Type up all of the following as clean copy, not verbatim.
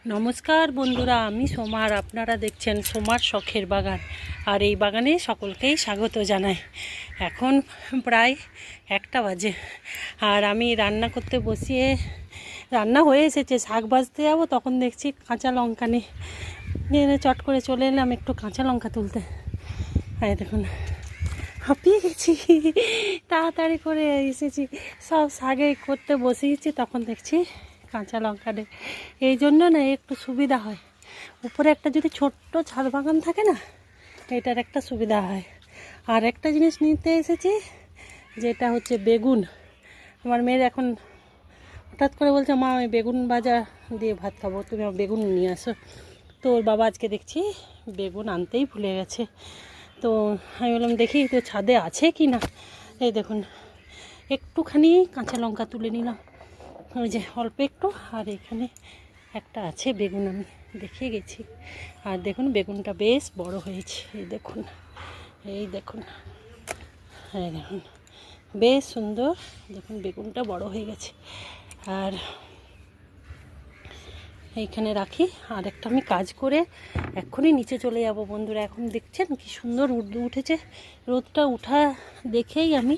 নমস্কার বন্ধুরা, আমি সোমার। আপনারা দেখছেন সোমার শখের বাগান। আর এই বাগানে সকলকেই স্বাগত জানাই। এখন প্রায় 1টা বাজে আর আমি রান্না করতে বসিয়ে রান্না হয়ে এসেছে, শাক ভাজতে যাবো, তখন দেখছি কাঁচা লঙ্কা নেই। চট করে চলে এলাম একটু কাঁচা লঙ্কা তুলতে। হ্যাঁ দেখুন, হাঁপিয়ে গেছি, তাড়াতাড়ি করে এসেছি, সব শাকে করতে বসিয়েছি, তখন দেখছি কাঁচা লঙ্কা নেই। এই জন্য না একটু সুবিধা হয়, উপরে একটা যদি ছোট্ট ছাদ বাগান থাকে না, এটার একটা সুবিধা হয়। আর একটা জিনিস নিতে এসেছি, যেটা হচ্ছে বেগুন। আমার মেয়ের এখন হঠাৎ করে বলছে, মা আমি বেগুন ভাজা দিয়ে ভাত খাবো, তুমি আমার বেগুন নিয়ে আসো। তো ওর বাবা আজকে দেখছি বেগুন আনতেই ভুলে গেছে। তো আমি বললাম দেখি তো ছাদে আছে কি না। এই দেখুন, একটুখানি কাঁচা লঙ্কা তুলে নিলাম, ওই যে অল্প একটু। আর এখানে একটা আছে বেগুন, আমি দেখে গেছি। আর দেখুন বেগুনটা বেশ বড় হয়েছে, এই দেখুন, এই দেখুন, হ্যাঁ দেখুন বেশ সুন্দর। দেখুন বেগুনটা বড় হয়ে গেছে। আর এইখানে রাখি, আর একটা আমি কাজ করে এক্ষুনি নিচে চলে যাব বন্ধুরা। এখন দেখছেন কি সুন্দর রোদ উঠেছে। রোদটা উঠা দেখেই আমি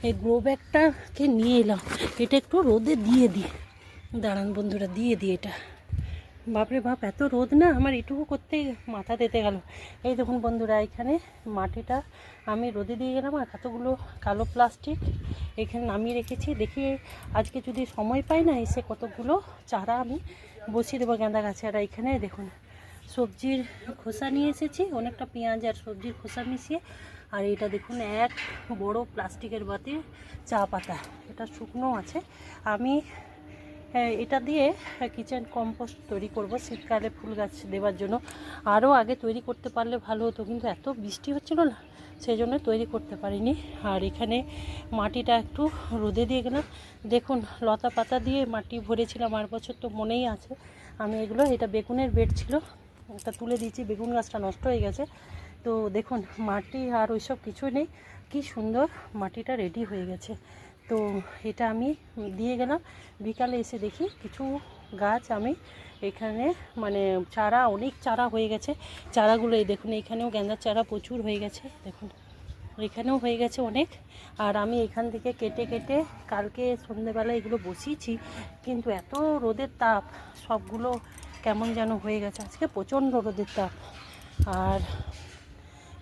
এই গ্রো ব্যাগটাকে নিয়ে এলাম, এটা একটু রোদে দিয়ে দিই। দাঁড়ান বন্ধুরা, দিয়ে দিই এটা। বাপরে বাপ, এত রোদ না, আমার এটুকু করতেই মাথা তেতে গেল। এই দেখুন বন্ধুরা, এখানে মাটিটা আমি রোদে দিয়ে গেলাম। আর কতগুলো কালো প্লাস্টিক এখানে নামিয়ে রেখেছি। দেখি আজকে যদি সময় পাই না, এসে কতগুলো চারা আমি বসিয়ে দেবো গাঁদা গাছে। আর এখানে দেখুন সবজির খোসা নিয়ে এসেছি, অনেকটা পেঁয়াজ আর সবজির খোসা মিশিয়ে। আর এটা দেখুন এক বড় প্লাস্টিকের বাটির চা পাতা, এটা শুকনো আছে। আমি এটা দিয়ে কিচেন কম্পোস্ট তৈরি করব শীতকালে ফুল গাছ দেওয়ার জন্য। আরও আগে তৈরি করতে পারলে ভালো হতো, কিন্তু এত বৃষ্টি হচ্ছিল না, সেই জন্য তৈরি করতে পারিনি। আর এখানে মাটিটা একটু রোদে দিয়ে গেলাম। দেখুন লতা পাতা দিয়ে মাটি ভরেছিলাম, আর বছর তো মনেই আছে। আমি এগুলো, এটা বেগুনের বেড ছিল, এটা তুলে দিয়েছি, বেগুন গাছটা নষ্ট হয়ে গেছে। তো দেখুন মাটি আর ওইসব কিছু নেই, কি সুন্দর মাটিটা রেডি হয়ে গেছে। তো এটা আমি দিয়ে গেলাম। বিকালে এসে দেখি কিছু গাছ আমি এখানে মানে চারা, অনেক চারা হয়ে গেছে। চারাগুলো এই দেখুন, এখানেও গেঁদার চারা প্রচুর হয়ে গেছে, দেখুন এখানেও হয়ে গেছে অনেক। আর আমি এখান থেকে কেটে কেটে কালকে সন্ধ্যেবেলা এগুলো বসিয়েছি, কিন্তু এত রোদের তাপ সবগুলো কেমন যেন হয়ে গেছে। আজকে প্রচণ্ড রোদের তাপ। আর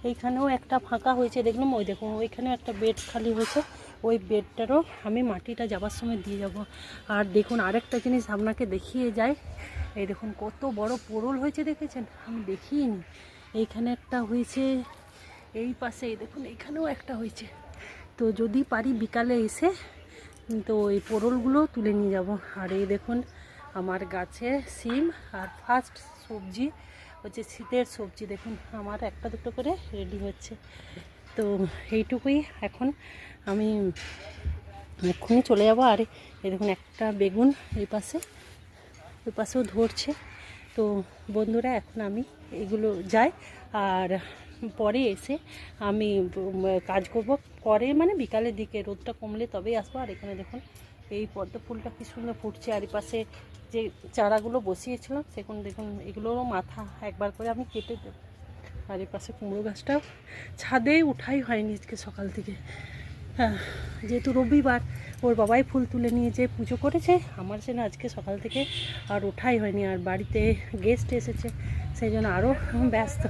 এইখানেও একটা ফাঁকা হয়েছে দেখলাম, ওই দেখুন ওইখানেও একটা বেড খালি হয়েছে, ওই বেডটারও আমি মাটিটা যাবার সময় দিয়ে যাব। আর দেখুন আরেকটা জিনিস আপনাকে দেখিয়ে যায়, এই দেখুন কত বড় পোড়ল হয়েছে, দেখেছেন? আমি দেখিনি। এইখানে একটা হয়েছে, এই পাশে এই দেখুন এইখানেও একটা হয়েছে। তো যদি পারি বিকালে এসে তো এই পোড়লগুলো তুলে নিয়ে যাব। আর এই দেখুন আমার গাছে সিম আর ফার্স্ট সবজি হচ্ছে শীতের সবজি, দেখুন আমার একটা দুটো করে রেডি হচ্ছে। তো এইটুকুই, এখন আমি এক্ষুনি চলে যাব। আর এই দেখুন একটা বেগুন এই পাশে, ওই পাশেও ধরছে। তো বন্ধুরা এখন আমি এগুলো যাই, আর পরে এসে আমি কাজ করব। পরে মানে বিকালের দিকে রোদটা কমলে তবেই আসবো। আর এখানে দেখুন এই পদ্ম ফুলটা কি সুন্দর ফুটছে। আর এই পাশে যে চারাগুলো বসিয়েছিলাম সেখানে দেখুন এগুলোরও মাথা একবার করে আমি কেটে দেব। আর এই পাশে কুমড়ো গাছটাও ছাদে উঠাই হয়নি আজকে সকাল থেকে। হ্যাঁ, যেহেতু রবিবার, ওর বাবাই ফুল তুলে নিয়ে যে পুজো করেছে, আমার সে না আজকে সকাল থেকে আর ওঠাই হয়নি। আর বাড়িতে গেস্ট এসেছে, সেই জন্য আরও ব্যস্ত।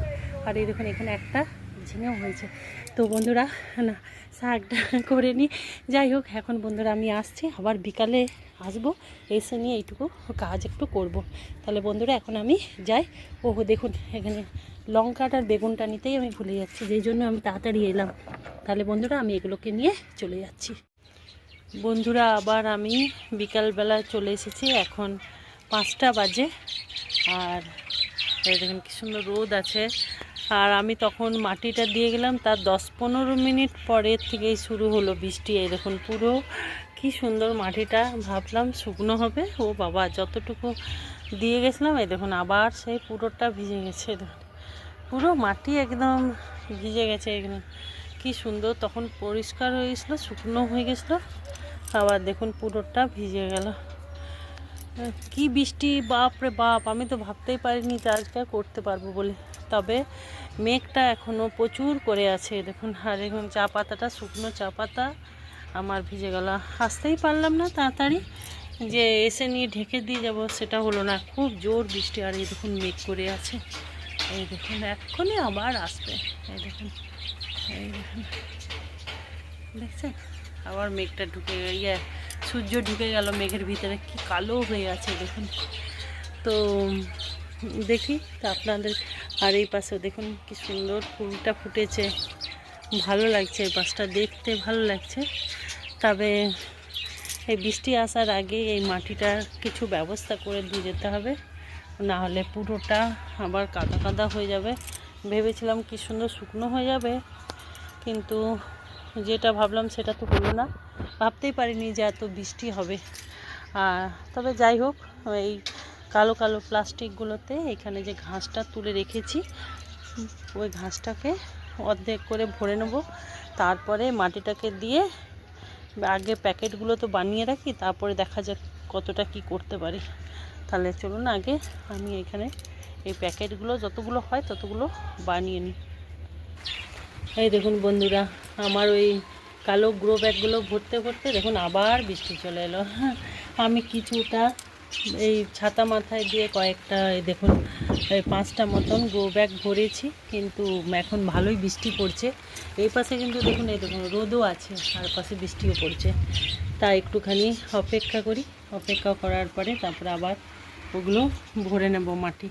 আর এই দেখুন এখানে একটা ঝিঙেও হয়েছে। তো বন্ধুরা না শাকটা করে নিই। যাই হোক, এখন বন্ধুরা আমি আসছি, আবার বিকালে আসবো, এসে নিয়ে এইটুকু কাজ একটু করব। তাহলে বন্ধুরা এখন আমি যাই। ও দেখুন এখানে লঙ্কাটার বেগুনটা নিতেই আমি ভুলে যাচ্ছি, যেই জন্য আমি তাড়াতাড়ি এলাম। তাহলে বন্ধুরা আমি এগুলোকে নিয়ে চলে যাচ্ছি। বন্ধুরা আবার আমি বিকালবেলা চলে এসেছি, এখন 5টা বাজে। আর এই দেখুন কি সুন্দর রোদ আছে। আর আমি তখন মাটিটা দিয়ে গেলাম, তার 10-15 মিনিট পরের থেকেই শুরু হলো বৃষ্টি। এই দেখুন পুরো কি সুন্দর মাটিটা, ভাবলাম শুকনো হবে, ও বাবা যতটুকু দিয়ে গেছিলাম এই দেখুন আবার সেই পুরোটা ভিজে গেছে। দেখুন পুরো মাটি একদম ভিজে গেছে। এখানে কি সুন্দর, তখন পরিষ্কার হয়ে গেছিলো, শুকনো হয়ে গেছিলো, আবার দেখুন পুরোটা ভিজে গেল। কি বৃষ্টি, বাপ রে বাপ, আমি তো ভাবতেই পারিনি যে আজকে করতে পারবো বলে। তবে মেঘটা এখনও প্রচুর করে আছে দেখুন। আর এখন চা পাতাটা, শুকনো চা পাতা আমার ভিজে গেল। আসতেই পারলাম না তাড়াতাড়ি, যে এসে নিয়ে ঢেকে দিয়ে যাব সেটা হলো না, খুব জোর বৃষ্টি। আর এই দেখুন মেঘ করে আছে, এই দেখুন এক্ষুনি আবার আসবে। এই দেখুন, এই দেখুন, দেখছেন আবার মেঘটা ঢুকে, সূর্য ঢুকে গেল মেঘের ভিতরে, কি কালো হয়ে আছে দেখুন। তো দেখি তো আপনাদের। আর এই পাশেও দেখুন কি সুন্দর ফুলটা ফুটেছে, ভালো লাগছে, এই পাশটা দেখতে ভালো লাগছে। তবে এই বৃষ্টি আসার আগে এই মাটিটার কিছু ব্যবস্থা করে দিয়ে যেতে হবে, না হলে পুরোটা আবার কাদা কাদা হয়ে যাবে। ভেবেছিলাম কি সুন্দর শুকনো হয়ে যাবে, কিন্তু যেটা ভাবলাম সেটা তো হলো না। ভাবতেই পারিনি যে এত বৃষ্টি হবে। তবে যাই হোক, এই কালো কালো প্লাস্টিকগুলোতে এখানে যে ঘাসটা তুলে রেখেছি, ওই ঘাসটাকে অর্ধেক করে ভরে নেব। তারপরে মাটিটাকে দিয়ে আগে প্যাকেটগুলো তো বানিয়ে রাখি, তারপরে দেখা যাক কতটা কি করতে পারি। তাহলে চলুন আগে আমি এখানে এই প্যাকেটগুলো যতগুলো হয় ততগুলো বানিয়ে নিই। এই দেখুন বন্ধুরা, আমার ওই কালো গ্রো ব্যাগগুলো ভরতে ভরতে দেখুন আবার বৃষ্টি চলে এলো। আমি কিছুটা এই ছাতা মাথায় দিয়ে কয়েকটা, এই দেখুন এই 5টা মতন গ্রো ব্যাগ ভরেছি, কিন্তু এখন ভালোই বৃষ্টি পড়ছে। এই পাশে কিন্তু দেখুন, এই দেখুন রোদও আছে, আর পাশে বৃষ্টিও পড়ছে। তাই একটুখানি অপেক্ষা করি, অপেক্ষা করার পরে তারপরে আবার ওগুলো ভরে নেব মাটি।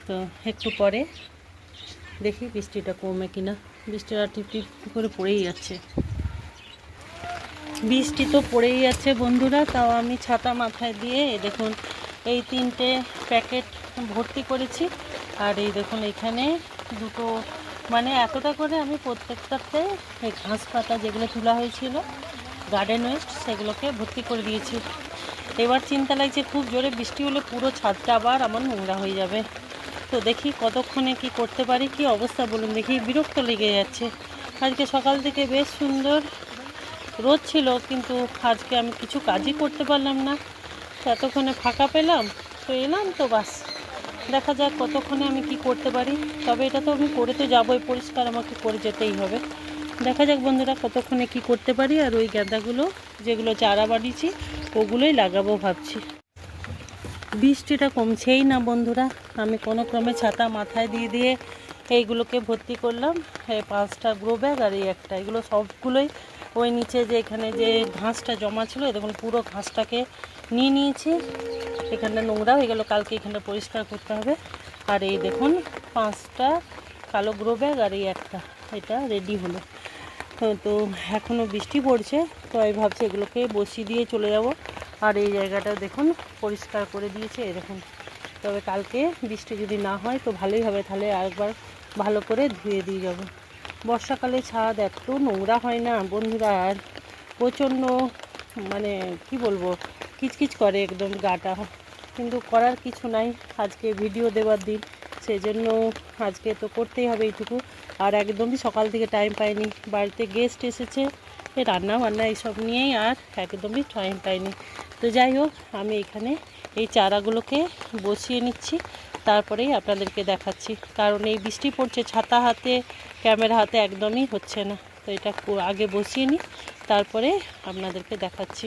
তো একটু পরে দেখি বৃষ্টিটা কমে কিনা। বৃষ্টিটা টিপ টিপ করে পড়েই যাচ্ছে, বৃষ্টি তো পড়েই যাচ্ছে বন্ধুরা। তাও আমি ছাতা মাথায় দিয়ে দেখুন এই 3টে প্যাকেট ভর্তি করেছি। আর এই দেখুন এখানে দুটো, মানে এতটা করে আমি প্রত্যেকটাতে এই ঘাস পাতা যেগুলো তোলা হয়েছিল, গার্ডেন ওয়েস্ট, সেগুলোকে ভর্তি করে দিয়েছি। এবার চিন্তা লাগছে খুব জোরে বৃষ্টি হলে পুরো ছাদটা আবার আমার নোংরা হয়ে যাবে। তো দেখি কতক্ষণে কি করতে পারি, কি অবস্থা বলুন দেখি। বিরক্ত লেগে যাচ্ছে। আজকে সকাল থেকে বেশ সুন্দর রোদ ছিল, কিন্তু আজকে আমি কিছু কাজই করতে পারলাম না। এতক্ষণে ফাঁকা পেলাম, তো এলাম, তো বাস দেখা যাক কতক্ষণে আমি কি করতে পারি। তবে এটা তো আমি করে তো যাবোই, পরিষ্কার আমাকে করে যেতেই হবে। দেখা যাক বন্ধুরা কতক্ষণে কি করতে পারি। আর ওই গাঁদাগুলো যেগুলো চারা বানিয়েছি ওগুলোই লাগাবো ভাবছি। বৃষ্টিটা কমছেই না বন্ধুরা। আমি কোনো ক্রমে ছাতা মাথায় দিয়ে দিয়ে এইগুলোকে ভর্তি করলাম, এই 5টা গ্রো ব্যাগ আর এই একটা, এগুলো সবগুলোই ওই নিচে যে এখানে যে ঘাসটা জমা ছিল, দেখুন পুরো ঘাসটাকে নিয়ে নিয়েছি। এখানটা নোংরা হয়ে গেল, কালকে এখানটা পরিষ্কার করতে হবে। আর এই দেখুন 5টা কালো গ্রো ব্যাগ আর এই একটা, এটা রেডি হলো। তো এখনও বৃষ্টি পড়ছে, তো আমি ভাবছি এগুলোকে বসিয়ে দিয়ে চলে যাব। আর এই জায়গাটা দেখুন পরিষ্কার করে দিয়েছে, এই দেখুন। তবে কালকে বৃষ্টি যদি না হয় তো ভালোই হবে, তাহলে আরেকবার ভালো করে ধুয়ে দিয়ে যাব। বর্ষাকালে ছাদ এত নোংরা হয় না বন্ধুরা, আর প্রচণ্ড, মানে কি বলবো, কিচকিচ করে একদম গাটা। কিন্তু করার কিছু নাই, আজকে ভিডিও দেওয়ার দিন, সেই জন্য আজকে তো করতেই হবে এইটুকু। আর একদমই সকাল থেকে টাইম পাইনি, বাড়িতে গেস্ট এসেছে, এই রান্না বান্না এইসব নিয়েই আর একদমই টাইম পাইনি। তো যাই হোক, আমি এখানে এই চারাগুলোকে বসিয়ে নিচ্ছি, তারপরেই আপনাদেরকে দেখাচ্ছি। কারণ এই বৃষ্টি পড়ছে, ছাতা হাতে ক্যামেরা হাতে একদমই হচ্ছে না। তো এটা আগে বসিয়ে নিই, তারপরে আপনাদেরকে দেখাচ্ছি।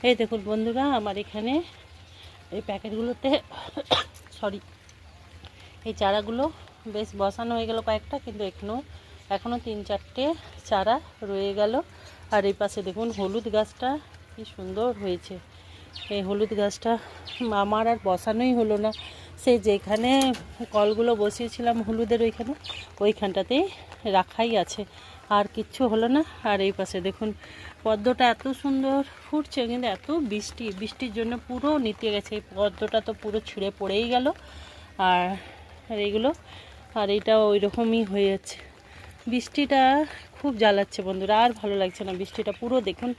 এই দেখুন বন্ধুরা, আমার এখানে এই প্যাকেটগুলোতে সরি, এই চারাগুলো বেশ বসানো হয়ে গেল কয়েকটা, কিন্তু এখনও 3-4টে চারা রয়ে গেল। আর এই পাশে দেখুন হলুদ গাছটা কি সুন্দর হয়েছে। এই হলুদ গাছটা আমার আর বসানোই হলো না, সেই যেখানে কলগুলো বসিয়েছিলাম হলুদের ওইখানটাতেই রাখাই আছে, আর কিচ্ছু হলো না। আর এই পাশে দেখুন পদ্মটা এত সুন্দর ফুটছে, কিন্তু এত বৃষ্টির জন্য পুরো নিতে গেছে, এই পদ্মটা তো পুরো ছিঁড়ে পড়েই গেল। আর এইগুলো, আর এটা ওই রকমই হয়ে যাচ্ছে। বৃষ্টিটা খুব জ্বালাচ্ছে বন্ধুরা, আর ভালো লাগছে না বৃষ্টিটা। পুরো দেখুন,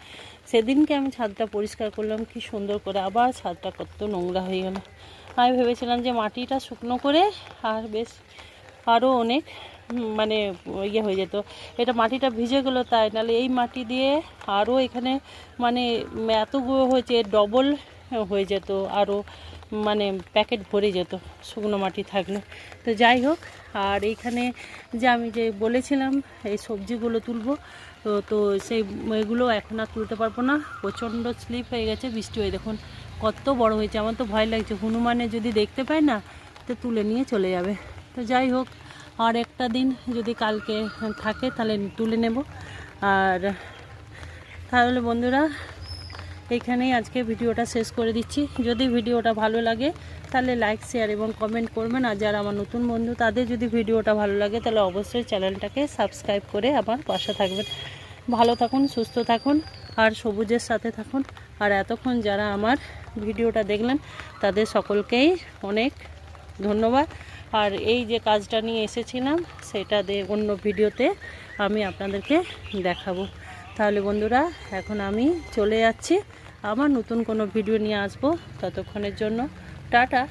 সেদিনকে আমি ছাদটা পরিষ্কার করলাম কি সুন্দর করে, আবার ছাদটা কত নোংরা হয়ে গেল। আমি ভেবেছিলাম যে মাটিটা শুকনো করে আর বেশ আরও অনেক মানে হয়ে যেত, এটা মাটিটা ভিজে গেলো তাই, নাহলে এই মাটি দিয়ে আরও এখানে মানে এতগুলো হয়েছে, ডবল হয়ে যেত, আরও মানে প্যাকেট ভরে যেত শুকনো মাটি থাকলে। তো যাই হোক, আর এইখানে যে আমি যে বলেছিলাম এই সবজিগুলো তুলবো, তো সেই এগুলো এখন আর তুলতে পারবো না, প্রচণ্ড স্লিপ হয়ে গেছে, বৃষ্টি হয়ে দেখুন কত বড় হয়েছে। আমার তো ভয় লাগছে, হনুমানে যদি দেখতে পায় না তো তুলে নিয়ে চলে যাবে। তো যাই হোক, আর একটা দিন যদি কালকে থাকে তাহলে তুলে নেব। আর তাহলে বন্ধুরা এইখানেই আজকে ভিডিওটা শেষ করে দিচ্ছি। যদি ভিডিওটা ভালো লাগে তাহলে লাইক, শেয়ার এবং কমেন্ট করবেন। আর যারা আমার নতুন বন্ধু তাদের যদি ভিডিওটা ভালো লাগে তাহলে অবশ্যই চ্যানেলটাকে সাবস্ক্রাইব করে আমার পাশে থাকবেন। ভালো থাকুন, সুস্থ থাকুন আর সবুজের সাথে থাকুন। আর এতক্ষণ যারা আমার ভিডিওটা দেখলেন তাদের সকলকেই অনেক ধন্যবাদ। আর এই যে কাজটা নিয়ে এসেছিলাম সেটা অন্য ভিডিওতে আমি আপনাদেরকে দেখাবো। তাহলে বন্ধুরা এখন আমি চলে যাচ্ছি, আবার নতুন কোনো ভিডিও নিয়ে আসবো। ততক্ষণের জন্য টাটা।